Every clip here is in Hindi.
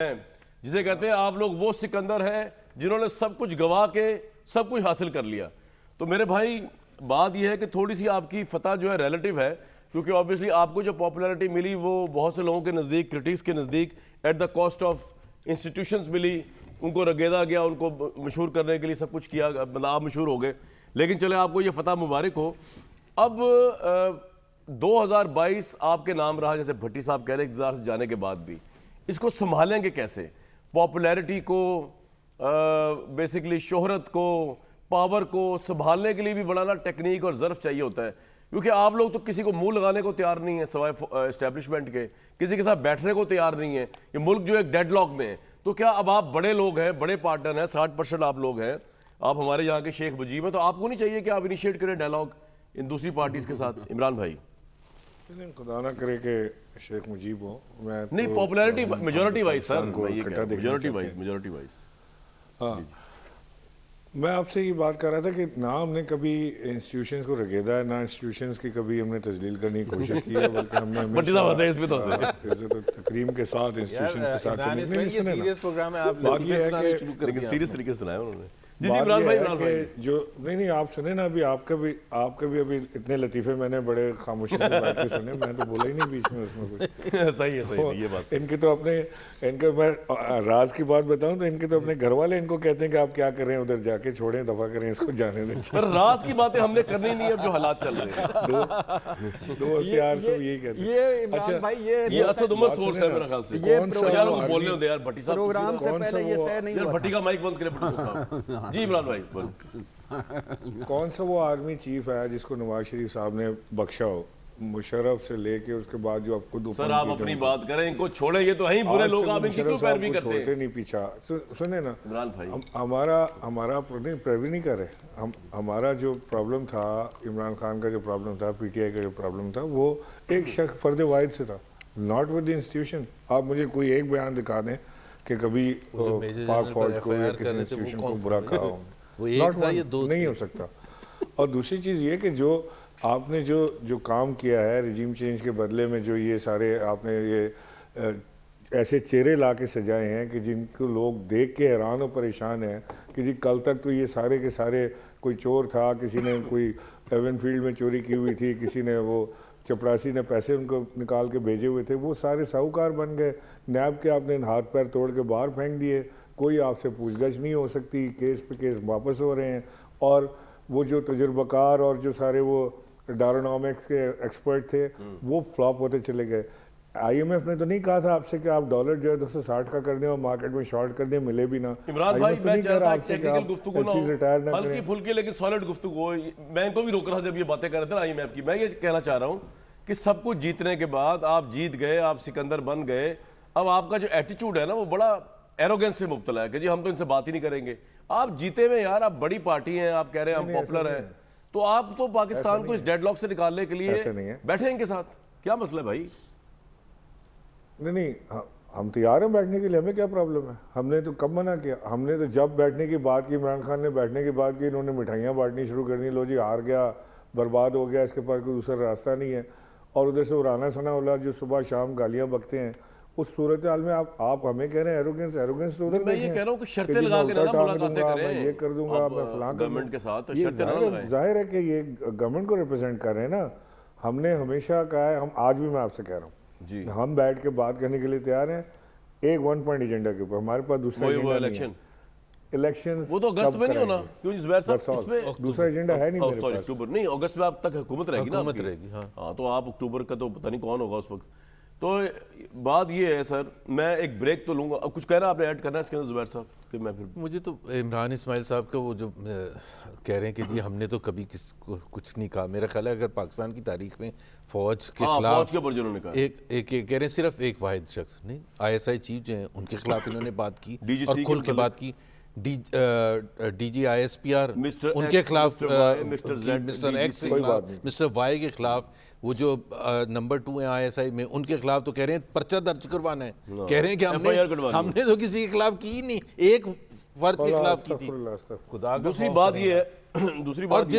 हैं जिसे कहते हैं आप लोग वो सिकंदर हैं जिन्होंने सब कुछ गवा के सब कुछ हासिल कर लिया। तो मेरे भाई बात यह है कि थोड़ी सी आपकी फतह जो है रिलेटिव है, क्योंकि ऑब्वियसली आपको जो पॉपुलैरिटी मिली वो बहुत से लोगों के नज़दीक, क्रिटिक्स के नज़दीक at the cost of institutions मिली, उनको रगेदा गया, उनको मशहूर करने के लिए सब कुछ किया, मतलब आप मशहूर हो गए। लेकिन चले आपको ये फतह मुबारक हो। अब 2022 आपके नाम रहा, जैसे भट्टी साहब कह रहे हैं, इक़्तिदार से जाने के बाद भी इसको संभालेंगे कैसे? पॉपुलैरिटी को, बेसिकली शोहरत को, पावर को संभालने के लिए भी बड़ा ना टेक्निक और ज़र्फ चाहिए होता है, क्योंकि आप लोग तो किसी को मुंह लगाने को तैयार नहीं है सवाए एस्टेब्लिशमेंट के, किसी के साथ बैठने को तैयार नहीं है। ये मुल्क जो एक डेडलॉक में है। तो क्या अब आप बड़े लोग हैं, बड़े पार्टनर हैं, 60% आप लोग हैं, आप हमारे यहाँ के शेख मुजीब हैं, तो आपको नहीं चाहिए कि आप इनिशिएट करें डायलॉग इन दूसरी पार्टीज के साथ? इमरान भाई खुदा ना करे कि शेख मुजीब हो, मैं नहीं, तो popularity majority wise sir, majority wise. हाँ, मैं आपसे ये बात कर रहा था कि ना हमने कभी इंस्टीट्यूशंस को रगेदा है, ना इंस्टीट्यूशंस की कभी हमने तजलील करने की कोशिश की है, बल्कि हमने तो तकरीम के साथ इंस्टीट्यूशंस के साथ बात ये है कि सीरियस तरीके से सुनाया उन्होंने। जी बात इमरान ये भाई, है कि जो नहीं आप सुने ना, अभी आपका भी अभी इतने लतीफ़े मैंने बड़े खामोशी से बैठ के सुने, मैं तो बोला ही नहीं बीच में उसमें कुछ। सही है ये बात। इनके तो अपने, इनका मैं राज की बात बताऊं तो इनके तो अपने घर वाले इनको कहते हैं कि आप क्या कर रहे हैं उधर जाके, छोड़ें, दफा करें, इसको जाने दें। पर राज की बातें हमने करनी नहीं है अब जो हालात चल रहे हैं। दोस्त यार सब यही कहते हैं। ये इमरान भाई ये असद उमर सोर्स है मेरे ख्याल से। ये यार उनको बोलने दो यार, भट्टी साहब प्रोग्राम से पहले ये तय नहीं यार, हुआ भट्टी का माइक बंद करें भट्टी साहब। जी इमरान भाई बोल। कौन सा वो आर्मी चीफ है जिसको नवाज शरीफ साहब ने बख्शा हो, मुशर्रफ से लेके उसके बाद जो आप खुद सर आप अपनी बात करें, इनको छोड़े, ये तो हैं बुरे लोग, आप इनकी क्यों पैरवी करते हैं? छोड़ते नहीं पीछा। सुने ना इमरान भाई, हमारा पैरवी नहीं कर रहे। हमारा जो प्रॉब्लम था, इमरान खान का जो प्रॉब्लम था, पीटीआई का जो प्रॉब्लम था, वो एक शख्स फर्द वाहिद से था, नॉट विद द इंस्टीट्यूशन। आप मुझे कोई एक बयान दिखा दें कि कभी पाक फौज को या किसी इंस्टीट्यूशन को बुरा कहा हो, नहीं हो सकता। और दूसरी चीज़ ये कि जो आपने जो काम किया है रिजीम चेंज के बदले में, जो ये सारे आपने ये ऐसे चेहरे ला के सजाए हैं कि जिनको लोग देख के हैरान और परेशान हैं कि जी कल तक तो ये सारे के सारे कोई चोर था, किसी ने कोई एवनफील्ड में चोरी की हुई थी, किसी ने वो चपरासी ने पैसे उनको निकाल के भेजे हुए थे, वो सारे साहूकार बन गए। नैब के आपने हाथ पैर तोड़ के बाहर फेंक दिए, कोई आपसे पूछगछ नहीं हो सकती, केस पे केस वापस हो रहे हैं। और वो जो तजुर्बाकार और जो सारे वो डायनामिक्स के एक्सपर्ट थे, वो फ्लॉप होते चले गए। आईएमएफ ने तो नहीं कहा था आपसे कि आप डॉलर जो है 260 का कर दें और मार्केट में शॉर्ट कर दें, मिले भी ना। इमरान भाई मैं चाह रहा था टेक्निकल गुफ्तगू ना हो, रिटायर ना हल्की फुल्की लेकिन सॉलिड गुफ्तगू हो। मैं इनको भी रोक रहा था जब ये बातें कर रहे थे आईएमएफ की। मैं ये कहना चाह रहा हूँ कि सब कुछ जीतने के बाद आप जीत गए, आप सिकंदर बन गए, अब आपका जो एटीट्यूड है ना वो बड़ा एरोगेंस पे मुब्तला है कि जी हम तो इनसे बात ही नहीं करेंगे। आप जीते हुए यार, आप बड़ी पार्टी हैं, आप कह रहे हैं हम पॉपुलर हैं, तो आप तो पाकिस्तान को इस डेडलॉक से निकालने के लिए बैठे इनके साथ, क्या मसला है भाई? नहीं, हम तैयार हैं बैठने के लिए, हमें क्या प्रॉब्लम है? हमने तो कब मना किया? हमने तो जब बैठने की बात की, इमरान खान ने बैठने की बात की, इन्होंने मिठाइयाँ बांटनी शुरू कर दी, लो जी हार गया, बर्बाद हो गया, इसके पास कोई दूसरा रास्ता नहीं है। और उधर से उराना सनाउल्लाह जो सुबह शाम गालियाँ बकते हैं, उस सूरत हाल में आप हमें कह रहे हैं एरोगेंस तो उधर मैं ये कह रहा हूँ कि शर्तें लगा के ना मुलाकातें करें, ये कर दूंगा, मैं फलां गवर्नमेंट के साथ शर्तें ना लगाएं। जाहिर है कि ये गवर्नमेंट को रिप्रेजेंट कर रहे हैं ना। हमने हमेशा कहा है, हम आज भी मैं आपसे कह रहा हूँ जी, हम बैठ के बात करने के लिए तैयार हैं, एक 1 पॉइंट एजेंडा के ऊपर। हमारे पास दूसरा इलेक्शन वो तो अगस्त में नहीं होना, क्यों जुबैर साहब? इसमें दूसरा एजेंडा है नहीं मेरे पास। अक्टूबर नहीं, अगस्त में आप तक हुकूमत रहेगी ना, हुकूमत रहेगी। हाँ, तो आप अक्टूबर का तो पता नहीं कौन होगा उस वक्त। तो बात ये है सर, मैं एक ब्रेक तो लूंगा। अब कुछ कहना आपने ऐड करना है इसके अंदर जुबैर साहब कि मैं फिर? मुझे तो इमरान इस्माइल साहब का वो जो कह रहे हैं कि जी हमने तो कभी किसको कुछ नहीं कहा। मेरा ख्याल है अगर पाकिस्तान की तारीख में फौज के खिलाफ फौज के ऊपर जिन्होंने कहा एक कह रहे हैं सिर्फ एक वाहिद शख्स नहीं, ISI चीफ जो हैं उनके खिलाफ इन्होंने बात की और खुल के बात की। DG ISPR उनके खिलाफ, मिस्टर एक्स के खिलाफ, मिस्टर वाई के खिलाफ, वो जो नंबर 2 है ISI में, उनके खिलाफ तो कह रहे हैं पर्चा दर्ज करवाना है। कह रहे हैं कि हमने तो किसी के खिलाफ की नहीं, एक फर्द के खिलाफ की थी। खुदा दूसरी बात ये है, दूसरी बात और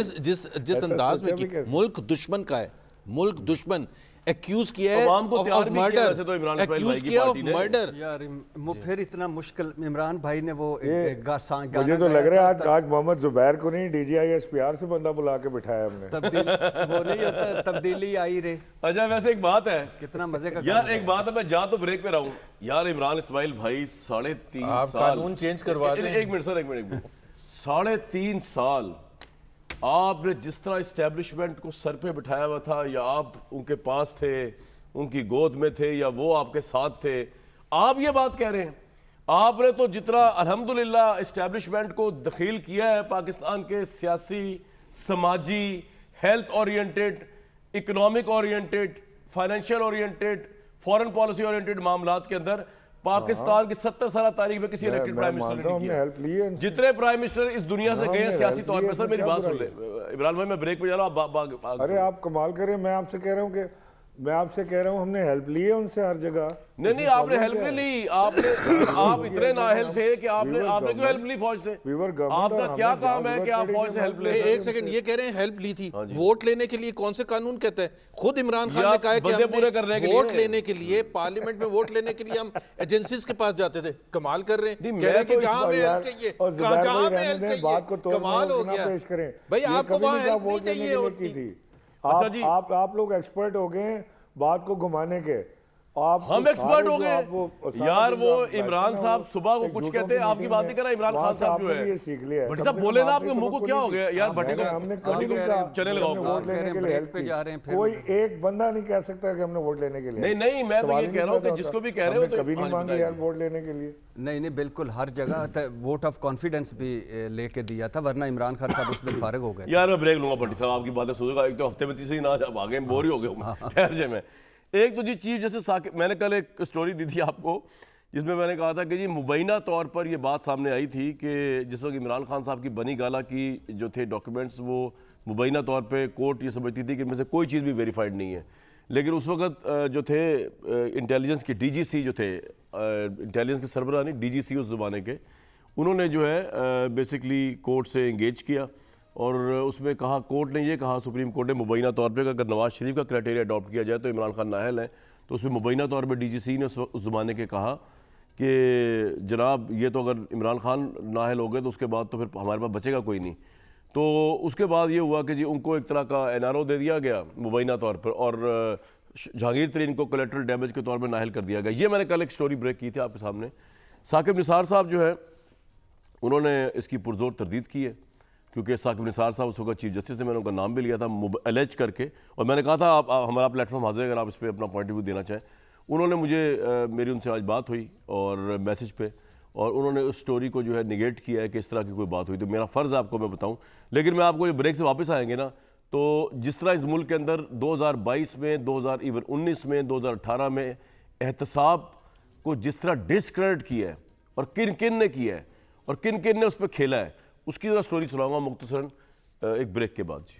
जिस अंदाज में मुल्क दुश्मन का है, मुल्क दुश्मन एक्यूज किया है अवाम को of तैयार भी किया murder, वैसे तो इमरान इस्माइल भाई accused की किया पार्टी of ने। murder। यार फिर इतना मुश्किल इमरान भाई ने वो गाना मुझे तो लग गाया रहा था, है आज मोहम्मद जुबैर को नहीं DGI-SPR से बंदा बुला के बिठाया हमने। वो नहीं होता, तब्दीली आई रे। अच्छा वैसे एक बात है कितना मजे का यार, एक बात है, मैं जा तो ब्रेक पे रहा हूँ यार, इमरान इस्माइल भाई 3.5 आप साल, कानून चेंज करवा दें। एक मिनट सर, एक मिनट 3.5 साल आपने जिस तरह इस्टेब्लिशमेंट को सर पे बिठाया हुआ था, या आप उनके पास थे, उनकी गोद में थे, या वो आपके साथ थे, आप ये बात कह रहे हैं आपने तो जितना अल्हम्दुलिल्लाह इस्टेब्लिशमेंट को दखील किया है पाकिस्तान के सियासी, समाजी, health oriented, economic oriented, financial oriented, foreign policy oriented मामलात के अंदर पाकिस्तान की 70 साल तारीख में किसी इलेक्टेड प्राइम मिनिस्टर ने नहीं हेल्प ली है किया। जितने प्राइम मिनिस्टर इस दुनिया से गए हैं सियासी तौर पर, सर मेरी बात सुन ले इमरान भाई, मैं ब्रेक पे जा रहा हूँ। अरे आप कमाल करें, मैं आपसे कह रहा हूँ हमने हेल्प ली है उनसे हर जगह। नहीं आपने हेल्प नहीं ली, आप इतने नाअहल थे कि आपने क्यों हेल्प ली फौज से? आपका क्या काम है कि आप फौज से हेल्प ले? एक सेकंड, ये कह रहे हैं हेल्प ली थी, वोट लेने के लिए कौन से कानून कहता है? खुद इमरान खान ने कहा है कि बंदे पूरे करने हमने के वोट लिए। लेने के लिए, पार्लियामेंट में वोट लेने के लिए हम एजेंसीज के पास जाते थे। कमाल कर रहे हैं, नहीं, कह रहे हैं कि मैं तो जहां में यार, हेल्प चाहिए, और जुबैर जहां भाई में रहने हेल्प दें, चाहिए, बात को तोड़ कमाल हो मरोड़ ना गया पेश करें। भाई। ये आपको कभी वहां नहीं कहा हेल्प नहीं वोट लेने चाहिए के लिए होती की थी। अच्छा जी। आप लोग एक्सपर्ट हो गए हैं बात को घुमाने के। आप हम एक्सपर्ट हो गए यार। वो इमरान साहब सुबह वो कुछ कहते हैं, आपकी बात नहीं कर रहा, इमरान खान साहब जो है सीख लिया भट्टी साहब बोले ना, आपके मुंह को क्या हो गया यार? भट्टी को हमने कभी नहीं कहा चने लगाओ। वोट लेने के लिए हेल्प पे जा रहे हैं, फिर कोई एक बंदा नहीं कह सकता कि हमने वोट लेने के लिए। नहीं मैं तो ये कह रहा हूँ कि जिसको भी कह रहे हो तो कभी नहीं मांगी यार वोट लेने के लिए। नहीं बिल्कुल हर जगह वोट ऑफ कॉन्फिडेंस भी लेके दिया था, वरना इमरान खान साहब उस दिन फारिग हो गए। यार मैं ब्रेक लूंगा भट्टी साहब, आपकी बातें सुनेगा। एक तो हफ्ते में तीसरी ना आ गए, बोर ही हो गए ठहर जाए। मैं एक तो जी चीज़ जैसे मैंने कल एक स्टोरी दी थी आपको, जिसमें मैंने कहा था कि जी मुबैना तौर पर ये बात सामने आई थी कि जिस वक्त इमरान खान साहब की बनी गाला की जो थे डॉक्यूमेंट्स, वो मुबैना तौर पे कोर्ट ये समझती थी कि इनमें से कोई चीज़ भी वेरीफाइड नहीं है। लेकिन उस वक्त जो थे इंटेलिजेंस के DGC जो थे, इंटेलिजेंस के सरबराह नहीं, DGC उस ज़माने के, उन्होंने जो है बेसिकली कोर्ट से इंगेज किया और उसमें कहा, कोर्ट ने ये कहा, सुप्रीम कोर्ट ने मुबैना तौर पे अगर नवाज शरीफ का क्राइटेरिया अडॉप्ट किया जाए तो इमरान खान नाअहल हैं। तो उसमें मुबैना तौर पे DGC ने उस ज़माने के कहा कि जनाब ये तो अगर इमरान खान नाअहल हो गए तो उसके बाद तो फिर हमारे पास बचेगा कोई नहीं। तो उसके बाद ये हुआ कि जी उनको एक तरह का NRO दे दिया गया मुबैना तौर पर, और जहांगीर तरीन को कोलेटरल डैमेज के तौर पर नाअहल कर दिया गया। ये मैंने कल एक स्टोरी ब्रेक की थी आपके सामने। साकिब निसार साहब जो है उन्होंने इसकी पुरजोर तरदीद की है, क्योंकि साकिब निसार साहब उस वक्त चीफ जस्टिस ने, मैंने उनका नाम भी लिया था एलेज करके, और मैंने कहा था आप हमारा प्लेटफॉर्म हाजिर है अगर आप इस पर अपना पॉइंट ऑफ व्यू देना चाहें। उन्होंने मुझे मेरी उनसे आज बात हुई और मैसेज पे, और उन्होंने उस स्टोरी को जो है निगेट किया है कि इस तरह की कोई बात हुई। तो मेरा फ़र्ज़ आपको मैं बताऊं, लेकिन मैं आपको ये ब्रेक से वापस आएंगे ना, तो जिस तरह इस मुल्क के अंदर 2022 में, 2019 में, 2018 में एहतसाब को जिस तरह डिसक्रेडिट किया है और किन किन ने किया है और किन किन ने उस पर खेला है, उसकी ज़रा स्टोरी सुनाऊंगा मुख्तसरन एक ब्रेक के बाद। जी